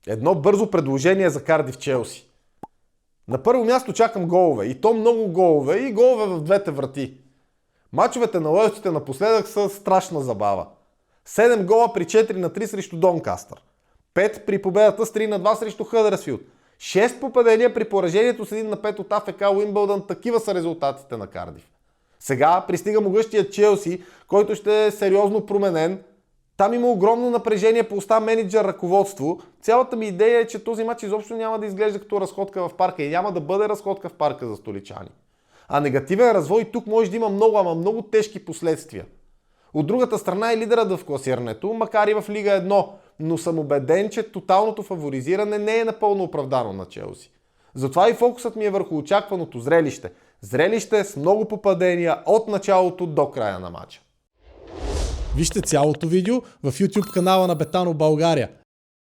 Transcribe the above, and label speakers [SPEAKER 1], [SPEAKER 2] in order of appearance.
[SPEAKER 1] Едно бързо предложение за Кардиф Челси. На първо място чакам голове. И то много голове. И голове в двете врати. Мачовете на уелсците напоследък са страшна забава. 7 гола при 4-3 срещу Донкастър. 5 при победата с 3-2 срещу Хъдърсфилд. 6 попадения при поражението с 1-5 от АФК Уимбълдън. Такива са резултатите на Кардиф. Сега пристига могъщия Челси, който ще е сериозно променен. Там има огромно напрежение по уста менеджер, ръководство. Цялата ми идея е, че този матч изобщо няма да изглежда като разходка в парка и няма да бъде разходка в парка за столичани. А негативен развой тук може да има много, ама много тежки последствия. От другата страна е лидерът в класирането, макар и в Лига 1, но съм убеден, че тоталното фаворизиране не е напълно оправдано на Челси. Затова и фокусът ми е върху очакваното зрелище. Зрелище с много попадения от началото до края на матча.
[SPEAKER 2] Вижте цялото видео в YouTube канала на Betano България.